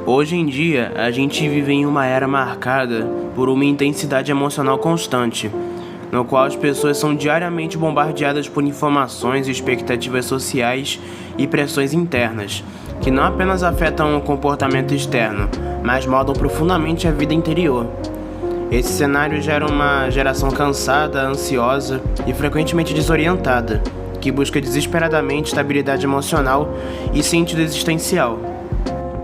Hoje em dia, a gente vive em uma era marcada por uma intensidade emocional constante, no qual as pessoas são diariamente bombardeadas por informações, expectativas sociais e pressões internas, que não apenas afetam o comportamento externo, mas moldam profundamente a vida interior. Esse cenário gera uma geração cansada, ansiosa e frequentemente desorientada, que busca desesperadamente estabilidade emocional e sentido existencial.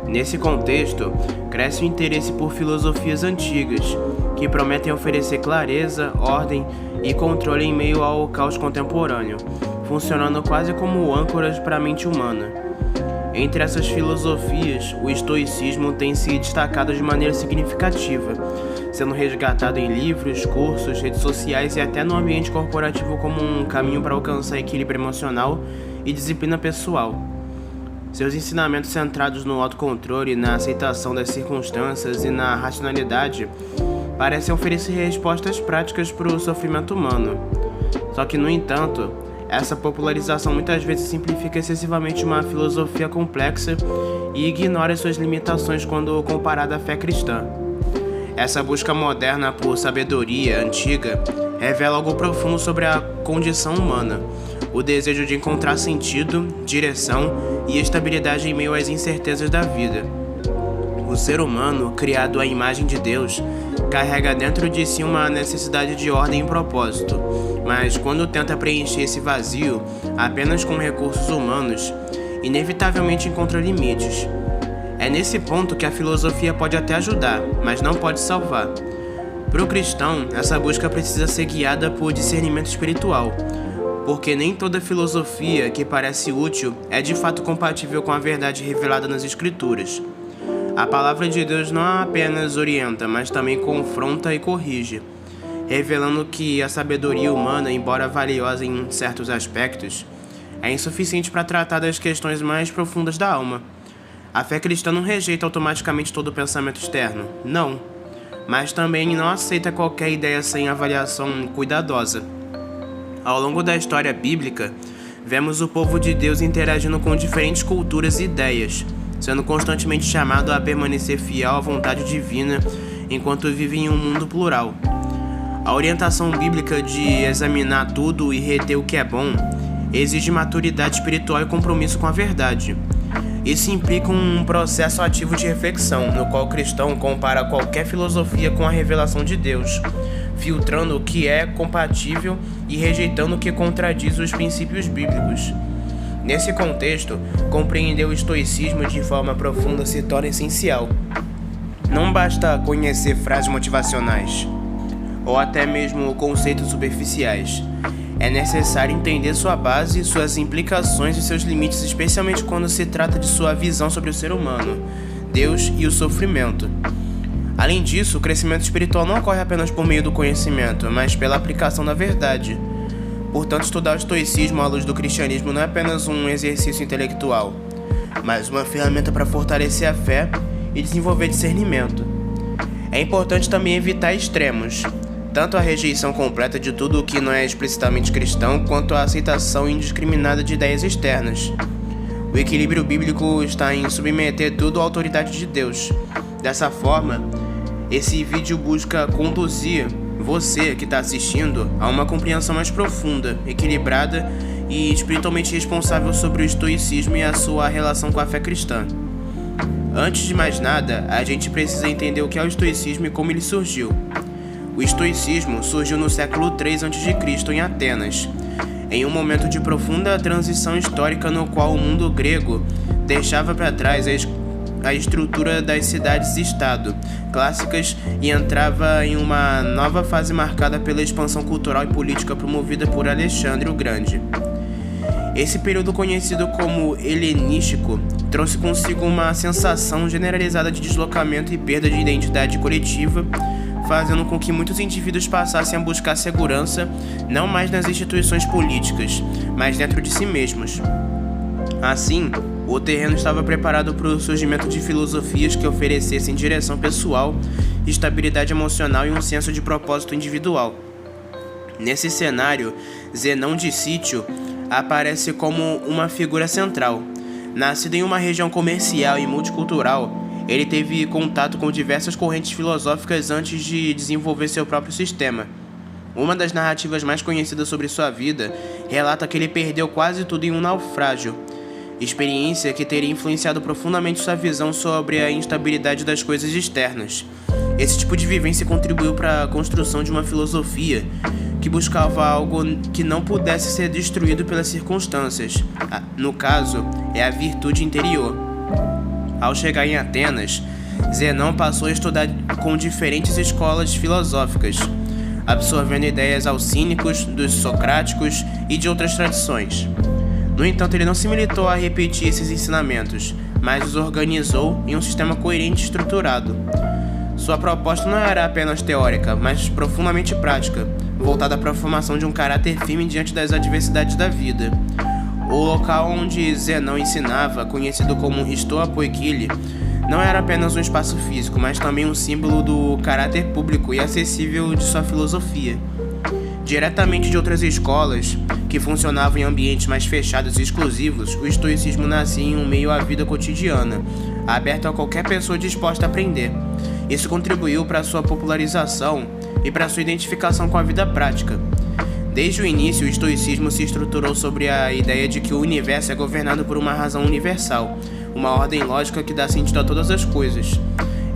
Nesse contexto, cresce o interesse por filosofias antigas, que prometem oferecer clareza, ordem e controle em meio ao caos contemporâneo, funcionando quase como âncoras para a mente humana. Entre essas filosofias, o estoicismo tem se destacado de maneira significativa, sendo resgatado em livros, cursos, redes sociais e até no ambiente corporativo como um caminho para alcançar equilíbrio emocional e disciplina pessoal. Seus ensinamentos centrados no autocontrole, na aceitação das circunstâncias e na racionalidade parecem oferecer respostas práticas para o sofrimento humano. Só que, no entanto, essa popularização muitas vezes simplifica excessivamente uma filosofia complexa e ignora suas limitações quando comparada à fé cristã. Essa busca moderna por sabedoria antiga revela algo profundo sobre a condição humana, o desejo de encontrar sentido, direção e estabilidade em meio às incertezas da vida. O ser humano, criado à imagem de Deus, carrega dentro de si uma necessidade de ordem e propósito, mas quando tenta preencher esse vazio apenas com recursos humanos, inevitavelmente encontra limites. É nesse ponto que a filosofia pode até ajudar, mas não pode salvar. Para o cristão, essa busca precisa ser guiada por discernimento espiritual, porque nem toda filosofia que parece útil é de fato compatível com a verdade revelada nas Escrituras. A palavra de Deus não apenas orienta, mas também confronta e corrige, revelando que a sabedoria humana, embora valiosa em certos aspectos, é insuficiente para tratar das questões mais profundas da alma. A fé cristã não rejeita automaticamente todo o pensamento externo, não, mas também não aceita qualquer ideia sem avaliação cuidadosa. Ao longo da história bíblica, vemos o povo de Deus interagindo com diferentes culturas e ideias, sendo constantemente chamado a permanecer fiel à vontade divina enquanto vive em um mundo plural. A orientação bíblica de examinar tudo e reter o que é bom exige maturidade espiritual e compromisso com a verdade. Isso implica um processo ativo de reflexão, no qual o cristão compara qualquer filosofia com a revelação de Deus, filtrando o que é compatível e rejeitando o que contradiz os princípios bíblicos. Nesse contexto, compreender o estoicismo de forma profunda se torna essencial. Não basta conhecer frases motivacionais, ou até mesmo conceitos superficiais. É necessário entender sua base, suas implicações e seus limites, especialmente quando se trata de sua visão sobre o ser humano, Deus e o sofrimento. Além disso, o crescimento espiritual não ocorre apenas por meio do conhecimento, mas pela aplicação da verdade. Portanto, estudar o estoicismo à luz do cristianismo não é apenas um exercício intelectual, mas uma ferramenta para fortalecer a fé e desenvolver discernimento. É importante também evitar extremos, tanto a rejeição completa de tudo o que não é explicitamente cristão, quanto a aceitação indiscriminada de ideias externas. O equilíbrio bíblico está em submeter tudo à autoridade de Deus. Dessa forma, esse vídeo busca conduzir você que está assistindo a uma compreensão mais profunda, equilibrada e espiritualmente responsável sobre o estoicismo e a sua relação com a fé cristã. Antes de mais nada, a gente precisa entender o que é o estoicismo e como ele surgiu. O estoicismo surgiu no século III a.C., em Atenas, em um momento de profunda transição histórica no qual o mundo grego deixava para trás a estrutura das cidades-estado clássicas e entrava em uma nova fase marcada pela expansão cultural e política promovida por Alexandre o Grande. Esse período, conhecido como helenístico, trouxe consigo uma sensação generalizada de deslocamento e perda de identidade coletiva, fazendo com que muitos indivíduos passassem a buscar segurança não mais nas instituições políticas, mas dentro de si mesmos. Assim, o terreno estava preparado para o surgimento de filosofias que oferecessem direção pessoal, estabilidade emocional e um senso de propósito individual. Nesse cenário, Zenão de Cítio aparece como uma figura central. Nascido em uma região comercial e multicultural, ele teve contato com diversas correntes filosóficas antes de desenvolver seu próprio sistema. Uma das narrativas mais conhecidas sobre sua vida relata que ele perdeu quase tudo em um naufrágio, experiência que teria influenciado profundamente sua visão sobre a instabilidade das coisas externas. Esse tipo de vivência contribuiu para a construção de uma filosofia que buscava algo que não pudesse ser destruído pelas circunstâncias. No caso, é a virtude interior. Ao chegar em Atenas, Zenão passou a estudar com diferentes escolas filosóficas, absorvendo ideias alcínicos, dos socráticos e de outras tradições. No entanto, ele não se limitou a repetir esses ensinamentos, mas os organizou em um sistema coerente e estruturado. Sua proposta não era apenas teórica, mas profundamente prática, voltada para a formação de um caráter firme diante das adversidades da vida. O local onde Zenão ensinava, conhecido como Stoa Poikile, não era apenas um espaço físico, mas também um símbolo do caráter público e acessível de sua filosofia. Diretamente de outras escolas, que funcionavam em ambientes mais fechados e exclusivos, o estoicismo nascia em um meio à vida cotidiana, aberto a qualquer pessoa disposta a aprender. Isso contribuiu para sua popularização e para sua identificação com a vida prática. Desde o início, o estoicismo se estruturou sobre a ideia de que o universo é governado por uma razão universal, uma ordem lógica que dá sentido a todas as coisas.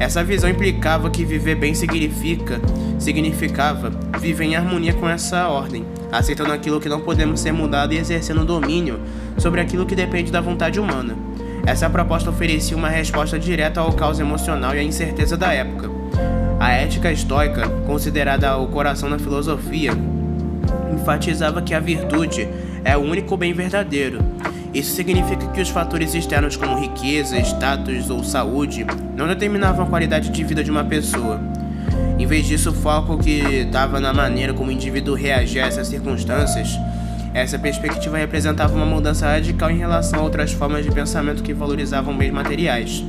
Essa visão implicava que viver bem significava viver em harmonia com essa ordem, aceitando aquilo que não podemos ser mudado e exercendo domínio sobre aquilo que depende da vontade humana. Essa proposta oferecia uma resposta direta ao caos emocional e à incerteza da época. A ética estoica, considerada o coração da filosofia, enfatizava que a virtude é o único bem verdadeiro. Isso significa que os fatores externos como riqueza, status ou saúde não determinavam a qualidade de vida de uma pessoa. Em vez disso, o foco que estava na maneira como o indivíduo reagia a essas circunstâncias, essa perspectiva representava uma mudança radical em relação a outras formas de pensamento que valorizavam bens materiais.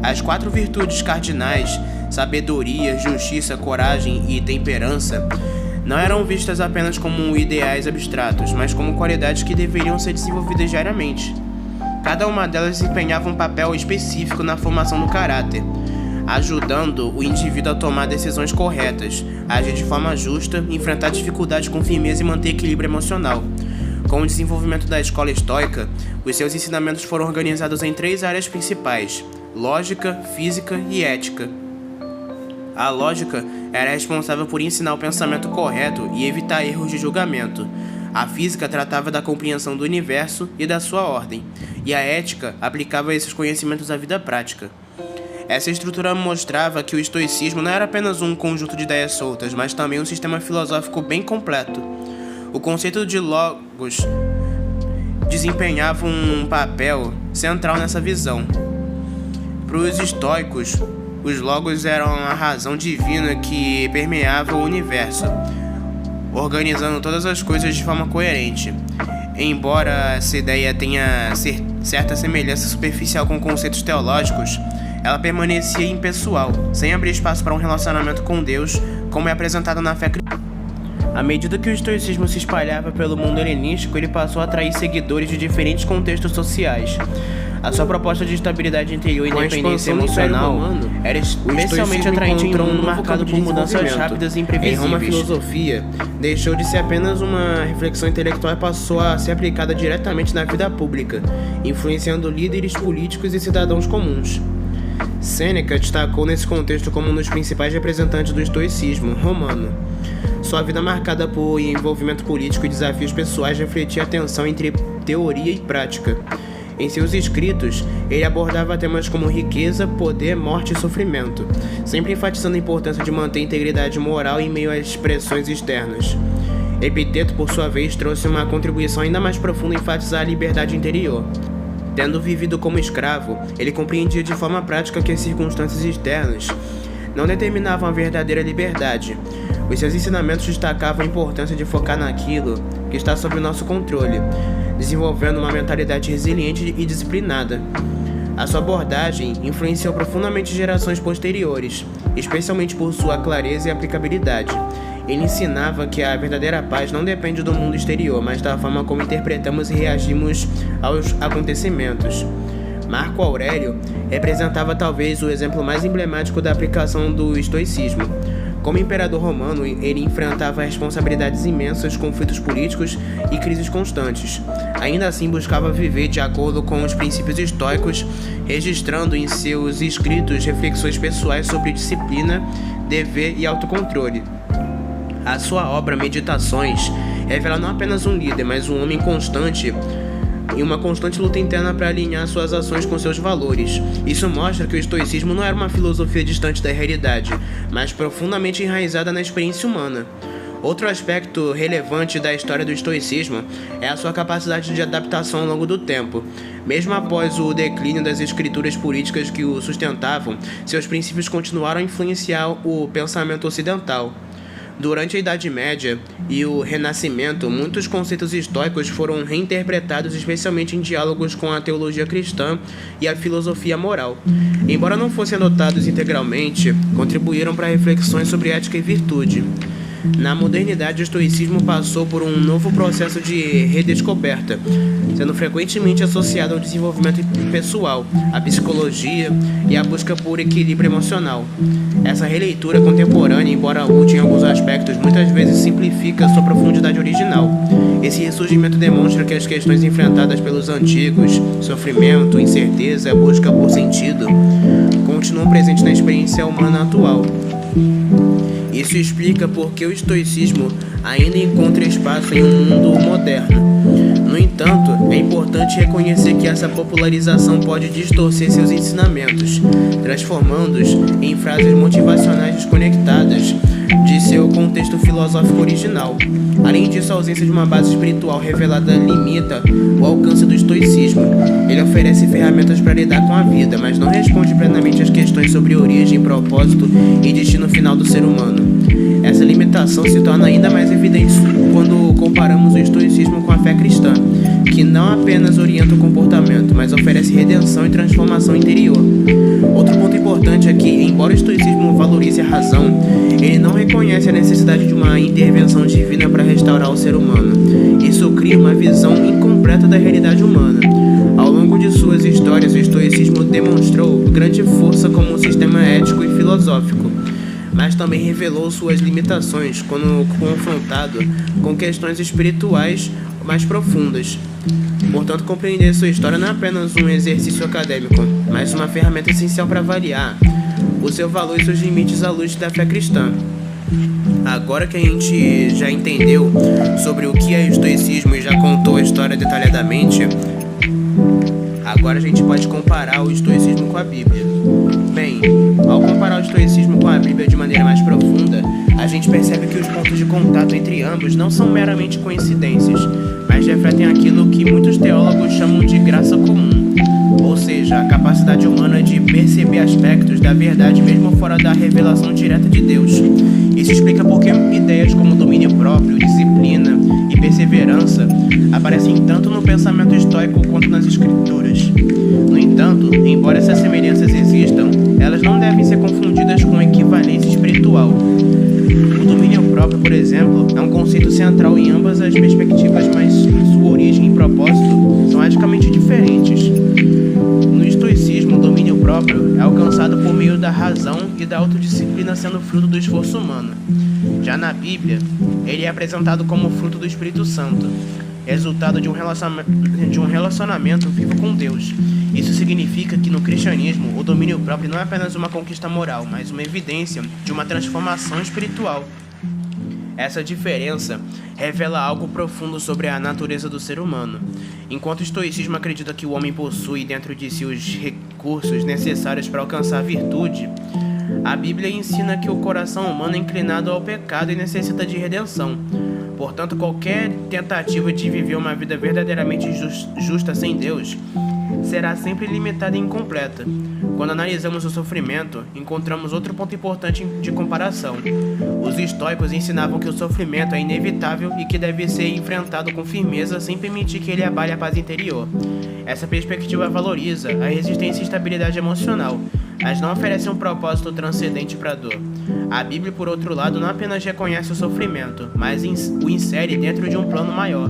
As 4 virtudes cardinais, sabedoria, justiça, coragem e temperança, não eram vistas apenas como ideais abstratos, mas como qualidades que deveriam ser desenvolvidas diariamente. Cada uma delas desempenhava um papel específico na formação do caráter, ajudando o indivíduo a tomar decisões corretas, agir de forma justa, enfrentar dificuldades com firmeza e manter equilíbrio emocional. Com o desenvolvimento da escola estoica, os seus ensinamentos foram organizados em 3 áreas principais: lógica, física e ética. A lógica era responsável por ensinar o pensamento correto e evitar erros de julgamento. A física tratava da compreensão do universo e da sua ordem, e a ética aplicava esses conhecimentos à vida prática. Essa estrutura mostrava que o estoicismo não era apenas um conjunto de ideias soltas, mas também um sistema filosófico bem completo. O conceito de logos desempenhava um papel central nessa visão. Para os estoicos, os logos eram a razão divina que permeava o universo, organizando todas as coisas de forma coerente. Embora essa ideia tenha certa semelhança superficial com conceitos teológicos, ela permanecia impessoal, sem abrir espaço para um relacionamento com Deus, como é apresentado na fé cristã. À medida que o estoicismo se espalhava pelo mundo helenístico, ele passou a atrair seguidores de diferentes contextos sociais. A sua proposta de estabilidade interior e independência emocional era especialmente atraente em um mundo marcado por mudanças rápidas e imprevisíveis. Em Roma, a filosofia deixou de ser apenas uma reflexão intelectual e passou a ser aplicada diretamente na vida pública, influenciando líderes políticos e cidadãos comuns. Sêneca destacou nesse contexto como um dos principais representantes do estoicismo romano. Sua vida marcada por envolvimento político e desafios pessoais refletia a tensão entre teoria e prática. Em seus escritos, ele abordava temas como riqueza, poder, morte e sofrimento, sempre enfatizando a importância de manter a integridade moral em meio às pressões externas. Epiteto, por sua vez, trouxe uma contribuição ainda mais profunda em enfatizar a liberdade interior. Tendo vivido como escravo, ele compreendia de forma prática que as circunstâncias externas não determinavam a verdadeira liberdade. Os seus ensinamentos destacavam a importância de focar naquilo que está sob o nosso controle, desenvolvendo uma mentalidade resiliente e disciplinada. A sua abordagem influenciou profundamente gerações posteriores, especialmente por sua clareza e aplicabilidade. Ele ensinava que a verdadeira paz não depende do mundo exterior, mas da forma como interpretamos e reagimos aos acontecimentos. Marco Aurélio representava talvez o exemplo mais emblemático da aplicação do estoicismo. Como imperador romano, ele enfrentava responsabilidades imensas, conflitos políticos e crises constantes. Ainda assim, buscava viver de acordo com os princípios estoicos, registrando em seus escritos reflexões pessoais sobre disciplina, dever e autocontrole. A sua obra Meditações revela não apenas um líder, mas um homem constante e uma constante luta interna para alinhar suas ações com seus valores. Isso mostra que o estoicismo não era uma filosofia distante da realidade, mas profundamente enraizada na experiência humana. Outro aspecto relevante da história do estoicismo é a sua capacidade de adaptação ao longo do tempo. Mesmo após o declínio das escrituras políticas que o sustentavam, seus princípios continuaram a influenciar o pensamento ocidental. Durante a Idade Média e o Renascimento, muitos conceitos estoicos foram reinterpretados, especialmente em diálogos com a teologia cristã e a filosofia moral. Embora não fossem adotados integralmente, contribuíram para reflexões sobre ética e virtude. Na modernidade, o estoicismo passou por um novo processo de redescoberta, sendo frequentemente associado ao desenvolvimento pessoal, à psicologia e à busca por equilíbrio emocional. Essa releitura contemporânea, embora útil em alguns aspectos, muitas vezes simplifica sua profundidade original. Esse ressurgimento demonstra que as questões enfrentadas pelos antigos, sofrimento, incerteza, busca por sentido, continuam presentes na experiência humana atual. Isso explica por que o estoicismo ainda encontra espaço em um mundo moderno. No entanto, é importante reconhecer que essa popularização pode distorcer seus ensinamentos, transformando-os em frases motivacionais desconectadas de seu contexto filosófico original. Além disso, a ausência de uma base espiritual revelada limita o alcance do estoicismo. Ele oferece ferramentas para lidar com a vida, mas não responde plenamente às questões sobre origem, propósito e destino final do ser humano. Essa limitação se torna ainda mais evidente quando comparamos o estoicismo com a fé cristã, que não apenas orienta o comportamento, mas oferece redenção e transformação interior. Outro ponto importante é que, embora o estoicismo valorize a razão, ele não reconhece a necessidade de uma intervenção divina para restaurar o ser humano. Isso cria uma visão incompleta da realidade humana. Ao longo de suas histórias, o estoicismo demonstrou grande força como um sistema ético e filosófico, mas também revelou suas limitações quando confrontado com questões espirituais mais profundas. Portanto, compreender sua história não é apenas um exercício acadêmico, mas uma ferramenta essencial para avaliar o seu valor e seus limites à luz da fé cristã. Agora que a gente já entendeu sobre o que é estoicismo e já contou a história detalhadamente, agora a gente pode comparar o estoicismo com a Bíblia. Bem, ao comparar o estoicismo com a Bíblia de maneira mais profunda, a gente percebe que os pontos de contato entre ambos não são meramente coincidências, mas refletem aquilo que muitos teólogos chamam de graça comum, ou seja, a capacidade humana de perceber aspectos da verdade mesmo fora da revelação direta de Deus. Isso explica por que ideias como domínio próprio, disciplina e perseverança aparecem tanto no pensamento estoico quanto nas escrituras. No entanto, embora essas semelhanças existam, elas não devem ser confundidas com equivalência espiritual. O domínio próprio, por exemplo, é um conceito central em ambas as perspectivas, mas sua origem e propósito são radicalmente diferentes. No estoicismo, o domínio próprio é alcançado por meio da razão e da autodisciplina, sendo fruto do esforço humano. Já na Bíblia, ele é apresentado como fruto do Espírito Santo, resultado de um relacionamento vivo com Deus. Isso significa que no cristianismo, o domínio próprio não é apenas uma conquista moral, mas uma evidência de uma transformação espiritual. Essa diferença revela algo profundo sobre a natureza do ser humano. Enquanto o estoicismo acredita que o homem possui dentro de si os recursos necessários para alcançar a virtude, a Bíblia ensina que o coração humano é inclinado ao pecado e necessita de redenção. Portanto, qualquer tentativa de viver uma vida verdadeiramente justa sem Deus será sempre limitada e incompleta. Quando analisamos o sofrimento, encontramos outro ponto importante de comparação. Os estoicos ensinavam que o sofrimento é inevitável e que deve ser enfrentado com firmeza sem permitir que ele abale a paz interior. Essa perspectiva valoriza a resistência e estabilidade emocional, mas não oferece um propósito transcendente para a dor. A Bíblia, por outro lado, não apenas reconhece o sofrimento, mas o insere dentro de um plano maior.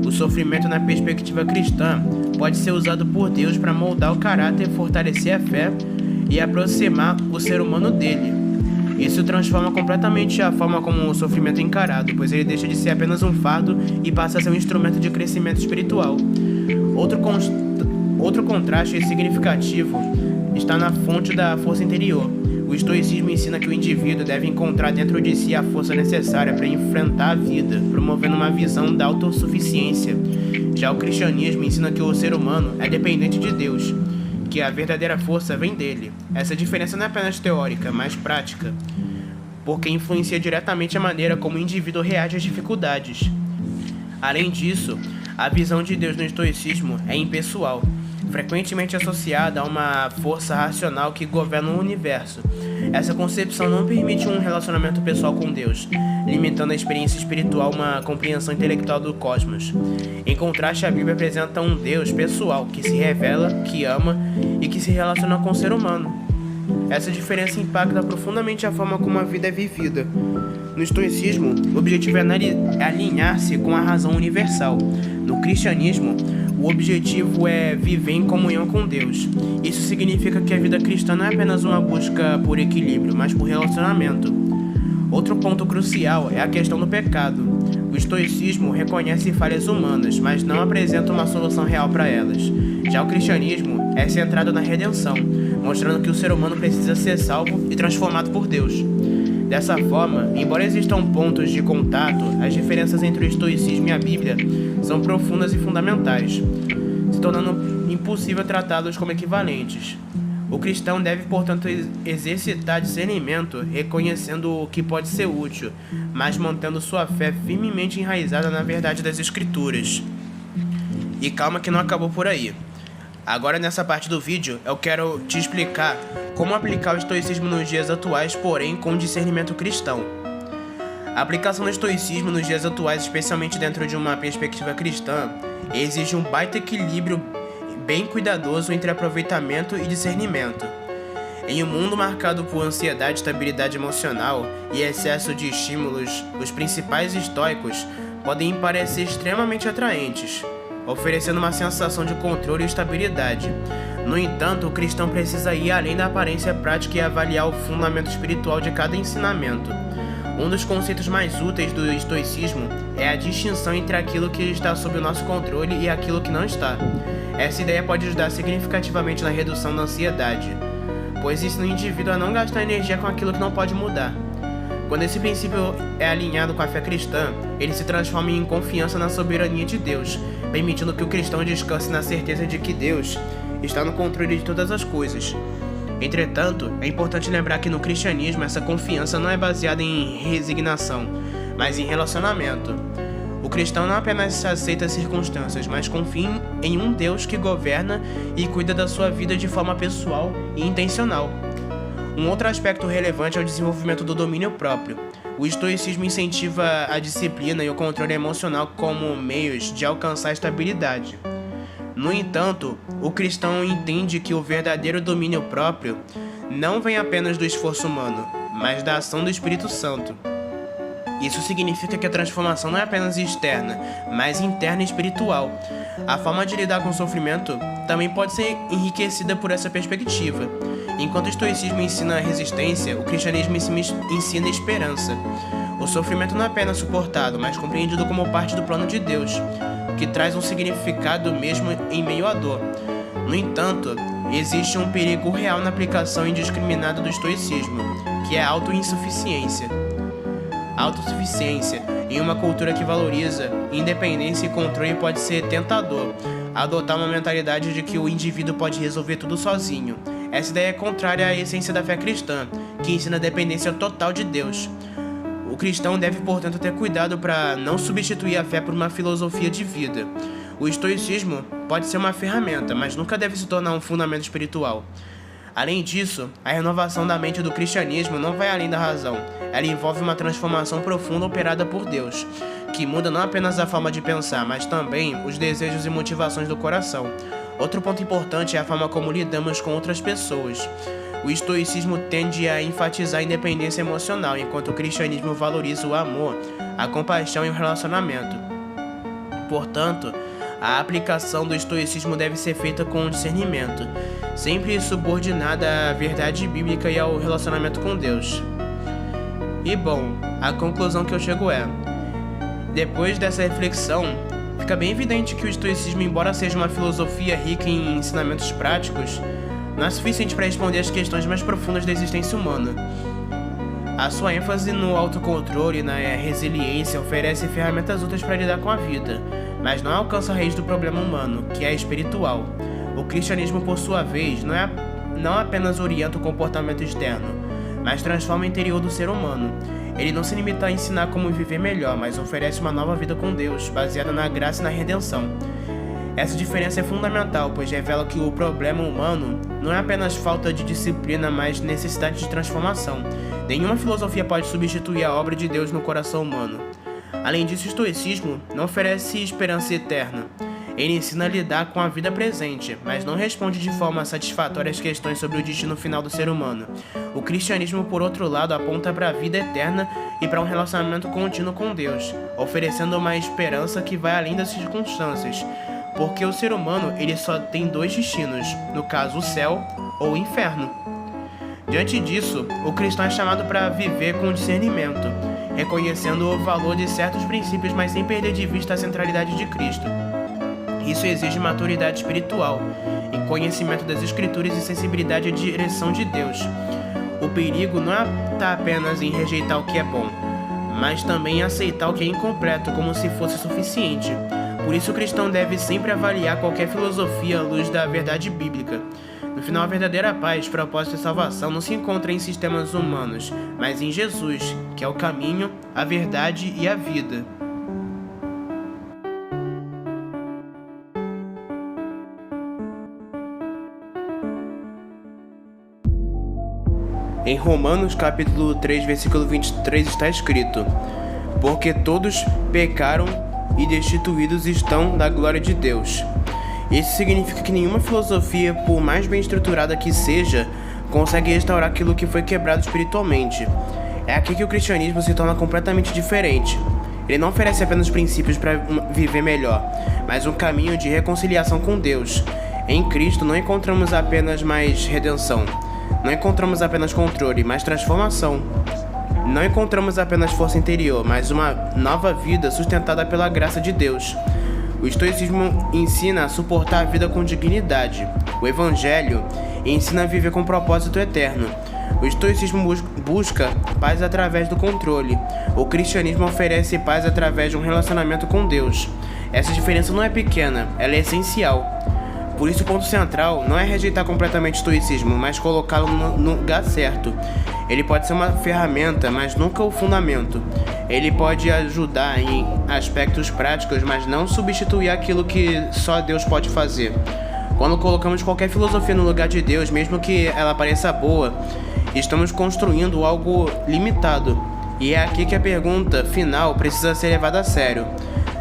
O sofrimento, na perspectiva cristã, pode ser usado por Deus para moldar o caráter, fortalecer a fé e aproximar o ser humano dele. Isso transforma completamente a forma como o sofrimento é encarado, pois ele deixa de ser apenas um fardo e passa a ser um instrumento de crescimento espiritual. Outro contraste significativo está na fonte da força interior. O estoicismo ensina que o indivíduo deve encontrar dentro de si a força necessária para enfrentar a vida, promovendo uma visão da autossuficiência. Já o cristianismo ensina que o ser humano é dependente de Deus, que a verdadeira força vem dele. Essa diferença não é apenas teórica, mas prática, porque influencia diretamente a maneira como o indivíduo reage às dificuldades. Além disso, a visão de Deus no estoicismo é impessoal, frequentemente associada a uma força racional que governa o universo. Essa concepção não permite um relacionamento pessoal com Deus, limitando a experiência espiritual a uma compreensão intelectual do cosmos. Em contraste, a Bíblia apresenta um Deus pessoal que se revela, que ama e que se relaciona com o ser humano. Essa diferença impacta profundamente a forma como a vida é vivida. No estoicismo, o objetivo é alinhar-se com a razão universal. No cristianismo, o objetivo é viver em comunhão com Deus. Isso significa que a vida cristã não é apenas uma busca por equilíbrio, mas por relacionamento. Outro ponto crucial é a questão do pecado. O estoicismo reconhece falhas humanas, mas não apresenta uma solução real para elas. Já o cristianismo é centrado na redenção, mostrando que o ser humano precisa ser salvo e transformado por Deus. Dessa forma, embora existam pontos de contato, as diferenças entre o estoicismo e a Bíblia são profundas e fundamentais, se tornando impossível tratá-los como equivalentes. O cristão deve, portanto, exercitar discernimento, reconhecendo o que pode ser útil, mas mantendo sua fé firmemente enraizada na verdade das Escrituras. E calma que não acabou por aí. Agora, nessa parte do vídeo, eu quero te explicar como aplicar o estoicismo nos dias atuais, porém com discernimento cristão. A aplicação do estoicismo nos dias atuais, especialmente dentro de uma perspectiva cristã, exige um baita equilíbrio bem cuidadoso entre aproveitamento e discernimento. Em um mundo marcado por ansiedade, estabilidade emocional e excesso de estímulos, os principais estoicos podem parecer extremamente atraentes, oferecendo uma sensação de controle e estabilidade. No entanto, o cristão precisa ir além da aparência prática e avaliar o fundamento espiritual de cada ensinamento. Um dos conceitos mais úteis do estoicismo é a distinção entre aquilo que está sob o nosso controle e aquilo que não está. Essa ideia pode ajudar significativamente na redução da ansiedade, pois ensina o indivíduo a não gastar energia com aquilo que não pode mudar. Quando esse princípio é alinhado com a fé cristã, ele se transforma em confiança na soberania de Deus, permitindo que o cristão descanse na certeza de que Deus está no controle de todas as coisas. Entretanto, é importante lembrar que no cristianismo essa confiança não é baseada em resignação, mas em relacionamento. O cristão não apenas aceita as circunstâncias, mas confia em um Deus que governa e cuida da sua vida de forma pessoal e intencional. Um outro aspecto relevante é o desenvolvimento do domínio próprio. O estoicismo incentiva a disciplina e o controle emocional como meios de alcançar a estabilidade. No entanto, o cristão entende que o verdadeiro domínio próprio não vem apenas do esforço humano, mas da ação do Espírito Santo. Isso significa que a transformação não é apenas externa, mas interna e espiritual. A forma de lidar com o sofrimento também pode ser enriquecida por essa perspectiva. Enquanto o estoicismo ensina resistência, o cristianismo ensina esperança. O sofrimento não é apenas suportado, mas compreendido como parte do plano de Deus, que traz um significado mesmo em meio à dor. No entanto, existe um perigo real na aplicação indiscriminada do estoicismo, que é a autossuficiência. Em uma cultura que valoriza independência e controle, pode ser tentador adotar uma mentalidade de que o indivíduo pode resolver tudo sozinho. Essa ideia é contrária à essência da fé cristã, que ensina a dependência total de Deus. O cristão deve, portanto, ter cuidado para não substituir a fé por uma filosofia de vida. O estoicismo pode ser uma ferramenta, mas nunca deve se tornar um fundamento espiritual. Além disso, a renovação da mente do cristianismo não vai além da razão. Ela envolve uma transformação profunda operada por Deus, que muda não apenas a forma de pensar, mas também os desejos e motivações do coração. Outro ponto importante é a forma como lidamos com outras pessoas. O estoicismo tende a enfatizar a independência emocional, enquanto o cristianismo valoriza o amor, a compaixão e o relacionamento. Portanto, A aplicação do estoicismo deve ser feita com discernimento, sempre subordinada à verdade bíblica e ao relacionamento com Deus. E bom, a conclusão que eu chego é: depois dessa reflexão, fica bem evidente que o estoicismo, embora seja uma filosofia rica em ensinamentos práticos, não é suficiente para responder às questões mais profundas da existência humana. A sua ênfase no autocontrole e na resiliência oferece ferramentas úteis para lidar com a vida, mas não alcança a raiz do problema humano, que é espiritual. O cristianismo, por sua vez, não apenas orienta o comportamento externo, mas transforma o interior do ser humano. Ele não se limita a ensinar como viver melhor, mas oferece uma nova vida com Deus, baseada na graça e na redenção. Essa diferença é fundamental, pois revela que o problema humano não é apenas falta de disciplina, mas necessidade de transformação. Nenhuma filosofia pode substituir a obra de Deus no coração humano. Além disso, o estoicismo não oferece esperança eterna. Ele ensina a lidar com a vida presente, mas não responde de forma satisfatória às questões sobre o destino final do ser humano. O cristianismo, por outro lado, aponta para a vida eterna e para um relacionamento contínuo com Deus, oferecendo uma esperança que vai além das circunstâncias. Porque o ser humano ele só tem dois destinos, no caso o céu ou o inferno. Diante disso, o cristão é chamado para viver com discernimento, reconhecendo o valor de certos princípios, mas sem perder de vista a centralidade de Cristo. Isso exige maturidade espiritual, e conhecimento das Escrituras e sensibilidade à direção de Deus. O perigo não está apenas em rejeitar o que é bom, mas também em aceitar o que é incompleto como se fosse suficiente. Por isso, o cristão deve sempre avaliar qualquer filosofia à luz da verdade bíblica. No final, a verdadeira paz, propósito e salvação não se encontra em sistemas humanos, mas em Jesus, que é o caminho, a verdade e a vida. Em Romanos capítulo 3, versículo 23 está escrito: porque todos pecaram e destituídos estão da glória de Deus. Isso significa que nenhuma filosofia, por mais bem estruturada que seja, consegue restaurar aquilo que foi quebrado espiritualmente. É aqui que o cristianismo se torna completamente diferente. Ele não oferece apenas princípios para viver melhor, mas um caminho de reconciliação com Deus. Em Cristo não encontramos apenas mais redenção, não encontramos apenas controle, mas transformação. Não encontramos apenas força interior, mas uma nova vida sustentada pela graça de Deus. O estoicismo ensina a suportar a vida com dignidade. O evangelho ensina a viver com propósito eterno. O estoicismo busca paz através do controle. O cristianismo oferece paz através de um relacionamento com Deus. Essa diferença não é pequena, ela é essencial. Por isso, o ponto central não é rejeitar completamente o estoicismo, mas colocá-lo no lugar certo. Ele pode ser uma ferramenta, mas nunca o fundamento. Ele pode ajudar em aspectos práticos, mas não substituir aquilo que só Deus pode fazer. Quando colocamos qualquer filosofia no lugar de Deus, mesmo que ela pareça boa, estamos construindo algo limitado. E é aqui que a pergunta final precisa ser levada a sério.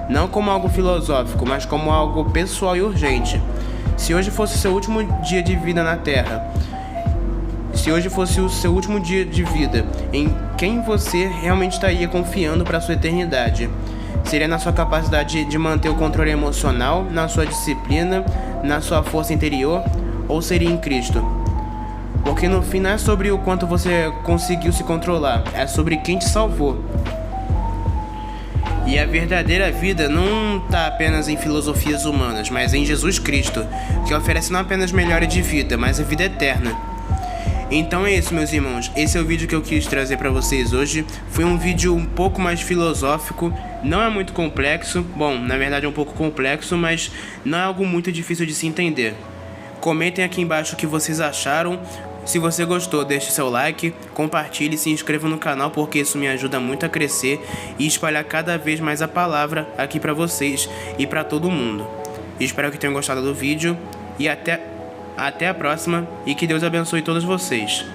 Não como algo filosófico, mas como algo pessoal e urgente. Se hoje fosse o seu último dia de vida na Terra, se hoje fosse o seu último dia de vida, em quem você realmente estaria confiando para a sua eternidade? Seria na sua capacidade de manter o controle emocional, na sua disciplina, na sua força interior, ou seria em Cristo? Porque no fim não é sobre o quanto você conseguiu se controlar, é sobre quem te salvou. E a verdadeira vida não está apenas em filosofias humanas, mas em Jesus Cristo, que oferece não apenas melhora de vida, mas a vida eterna. Então é isso, meus irmãos, esse é o vídeo que eu quis trazer para vocês hoje. Foi um vídeo um pouco mais filosófico, não é muito complexo, bom, na verdade é um pouco complexo, mas não é algo muito difícil de se entender. Comentem aqui embaixo o que vocês acharam. Se você gostou, deixe seu like, compartilhe e se inscreva no canal, porque isso me ajuda muito a crescer e espalhar cada vez mais a palavra aqui para vocês e para todo mundo. Espero que tenham gostado do vídeo e até a próxima, e que Deus abençoe todos vocês.